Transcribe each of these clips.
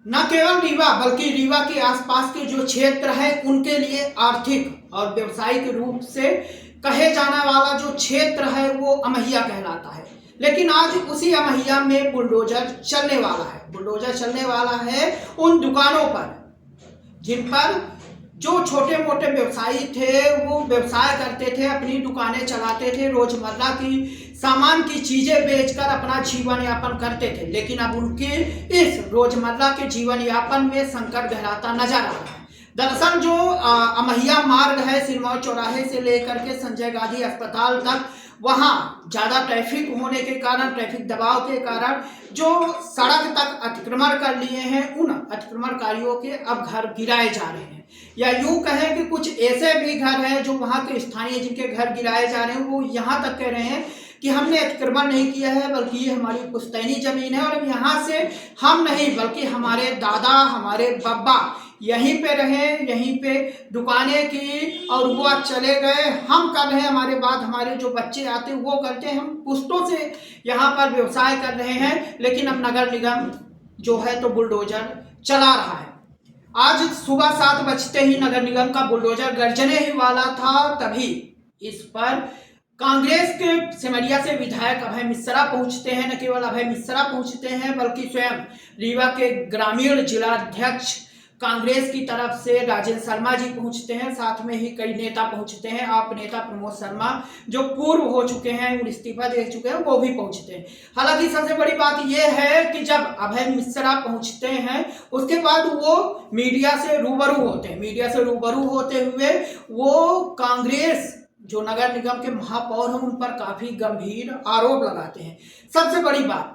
न केवल रीवा बल्कि रीवा के आसपास के जो क्षेत्र है उनके लिए आर्थिक और व्यवसायिक रूप से कहे जाने वाला जो क्षेत्र है वो अमहिया कहलाता है। लेकिन आज उसी अमहिया में बुलडोजर चलने वाला है। बुलडोजर चलने वाला है उन दुकानों पर जिन पर जो छोटे मोटे व्यवसायी थे वो व्यवसाय करते थे, अपनी दुकानें चलाते थे, रोजमर्रा की सामान की चीजें बेचकर अपना जीवन यापन करते थे। लेकिन अब उनके इस रोजमर्रा के जीवन यापन में संकट गहराता नजर आ रहा है। दरअसल जो अमहिया मार्ग है सिरमौर चौराहे से लेकर के संजय गांधी अस्पताल तक, वहाँ ज़्यादा ट्रैफिक होने के कारण, ट्रैफिक दबाव के कारण जो सड़क तक अतिक्रमण कर लिए हैं उन अतिक्रमणकारियों के अब घर गिराए जा रहे हैं। या यूं कहें कि कुछ ऐसे भी घर हैं जो वहाँ के स्थानीय जिनके घर गिराए जा रहे हैं वो यहाँ तक कह रहे हैं कि हमने अतिक्रमण नहीं किया है बल्कि ये हमारी पुश्तैनी जमीन है और यहाँ से हम नहीं बल्कि हमारे दादा हमारे बाबा यहीं पे रहे, यहीं पे दुकानें की और वो आज चले गए, हम कर रहे हैं, हमारे बाद हमारे जो बच्चे आते वो करते हैं, हम पुश्तों से यहाँ पर व्यवसाय कर रहे हैं। लेकिन अब नगर निगम जो है तो बुलडोजर चला रहा है। आज सुबह 7 बजते ही नगर निगम का बुलडोजर गरजने ही वाला था, तभी इस पर कांग्रेस के सिमरिया से विधायक अभय मिश्रा पहुंचते हैं। न केवल अभय मिश्रा पहुंचते हैं बल्कि स्वयं रीवा के ग्रामीण जिलाध्यक्ष कांग्रेस की तरफ से राजेंद्र शर्मा जी पहुंचते हैं। साथ में ही कई नेता पहुंचते हैं। आप नेता प्रमोद शर्मा जो पूर्व हो चुके हैं, इस्तीफा दे चुके हैं, वो भी पहुंचते हैं। हालांकि सबसे बड़ी बात यह है कि जब अभय मिश्रा पहुंचते हैं उसके बाद वो मीडिया से रूबरू होते हैं। मीडिया से रूबरू होते हुए वो कांग्रेस जो नगर निगम के महापौर हैं उन पर काफी गंभीर आरोप लगाते हैं। सबसे बड़ी बात,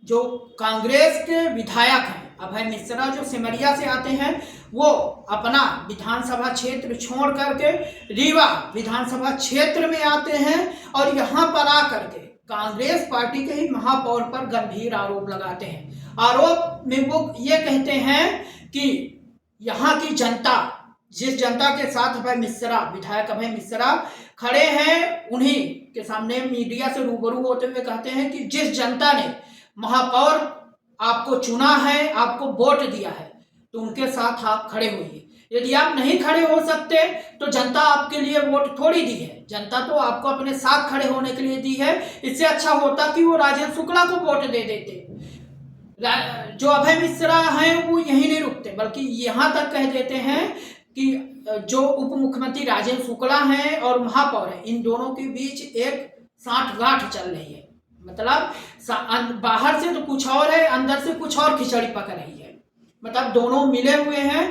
जो कांग्रेस के विधायक हैं अभय मिश्रा जो सिमरिया से आते हैं वो अपना विधानसभा क्षेत्र छोड़ करके रीवा विधानसभा क्षेत्र में आते हैं और यहाँ पर आकर के कांग्रेस पार्टी के ही महापौर पर गंभीर आरोप लगाते हैं। आरोप में वो ये कहते हैं कि यहाँ की जनता, जिस जनता के साथ अभय मिश्रा विधायक अभय मिश्रा खड़े हैं, उन्हीं के सामने मीडिया से रूबरू होते हुए कहते हैं कि जिस जनता ने महापौर आपको चुना है, आपको वोट दिया है, तो उनके साथ आप खड़े होइए। यदि आप नहीं खड़े हो सकते तो जनता आपके लिए वोट थोड़ी दी है, जनता तो आपको अपने साथ खड़े होने के लिए दी है। इससे अच्छा होता कि वो राजेंद्र शुक्ला को वोट दे देते। जो अभय मिश्रा हैं वो यहीं नहीं रुकते बल्कि यहाँ तक कह देते हैं कि जो उप मुख्यमंत्री राजेंद्र शुक्ला हैं और महापौर हैं, इन दोनों के बीच एक साठगांठ चल रही है। मतलब बाहर से तो कुछ और है, अंदर से कुछ और खिचड़ी पक रही है। मतलब दोनों मिले हुए हैं।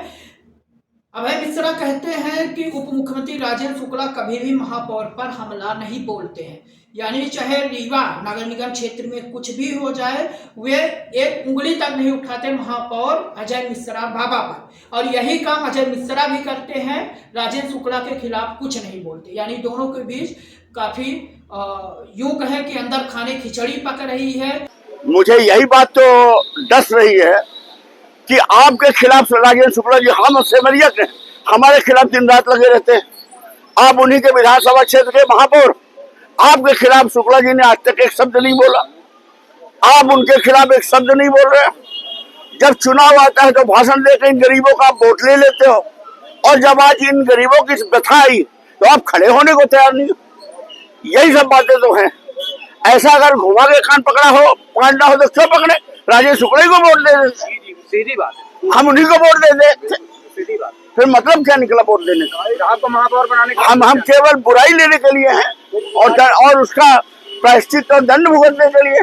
अभय मिश्रा कहते हैं कि उप मुख्यमंत्री राजेंद्र शुक्ला कभी भी महापौर पर हमला नहीं बोलते हैं, यानी चाहे रीवा नगर निगम क्षेत्र में कुछ भी हो जाए वे एक उंगली तक नहीं उठाते महापौर अजय मिश्रा बाबा पर। और यही काम अजय मिश्रा भी करते हैं, राजेंद्र शुक्ला के खिलाफ कुछ नहीं बोलते। यानी दोनों के बीच काफी यूं कहें कि अंदर खाने खिचड़ी पक रही है। मुझे यही बात तो डस रही है कि आपके खिलाफ राजेंद्र शुक्ला जी, हम सिमरिया के, हमारे खिलाफ दिन रात लगे रहते हैं। आप उन्हीं के विधानसभा क्षेत्र के महापौर, आपके खिलाफ शुक्ला जी ने आज तक एक शब्द नहीं बोला। आप उनके खिलाफ एक शब्द नहीं बोल रहे। जब चुनाव आता है तो भाषण देकर इन गरीबों का वोट ले लेते हो, और जब आज इन गरीबों की व्यथा आई तो आप खड़े होने को तैयार नहीं हो। यही सब बातें तो हैं। ऐसा अगर घुमा के कान पकड़ना हो तो क्यों पकड़े? राजेंद्र शुक्ला को वोट दे देते। सीधी बात, हम उन्हीं को वोट दे देते। सीधी बात। फिर मतलब क्या निकला वोट देने का? आपको महापौर बनाने का हम केवल बुराई लेने के लिए हैं और उसका प्रायश्चित और दंड भुगतने के लिए।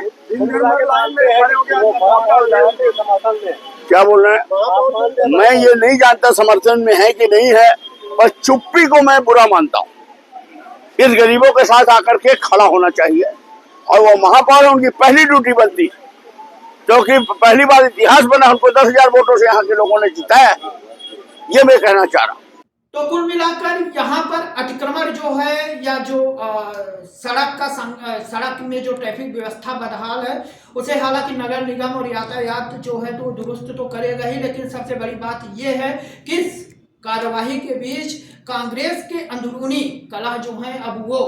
क्या बोल रहे हैं? मैं ये नहीं जानता समर्थन में है कि नहीं है, पर चुप्पी को मैं बुरा मानता हूँ। इस गरीबों के साथ आकर के खड़ा होना चाहिए और वो महापौर उनकी पहली ड्यूटी बनती, क्योंकि पहली बार इतिहास बना, उनको 10,000 वोटों से यहाँ के लोगों ने जिताया। ये मैं कहना चाह रहा हूँ। तो कुल मिलाकर यहाँ पर अतिक्रमण जो है या जो सड़क में जो ट्रैफिक व्यवस्था बदहाल है उसे हालांकि नगर निगम और यातायात जो है तो दुरुस्त तो करेगा ही, लेकिन सबसे बड़ी बात यह है कि इस कार्यवाही के बीच कांग्रेस के अंदरूनी कलह जो है अब वो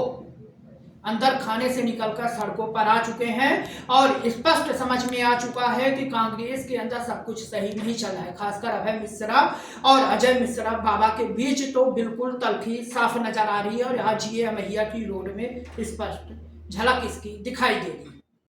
अंदर खाने से निकलकर सड़कों पर आ चुके हैं और स्पष्ट समझ में आ चुका है कि कांग्रेस के अंदर सब कुछ सही नहीं चल रहा है। खासकर अभय मिश्रा और अजय मिश्रा बाबा के बीच तो बिल्कुल तलखी साफ नजर आ रही है और यहाँ GA अमैया की रोड में स्पष्ट झलक इसकी दिखाई देगी।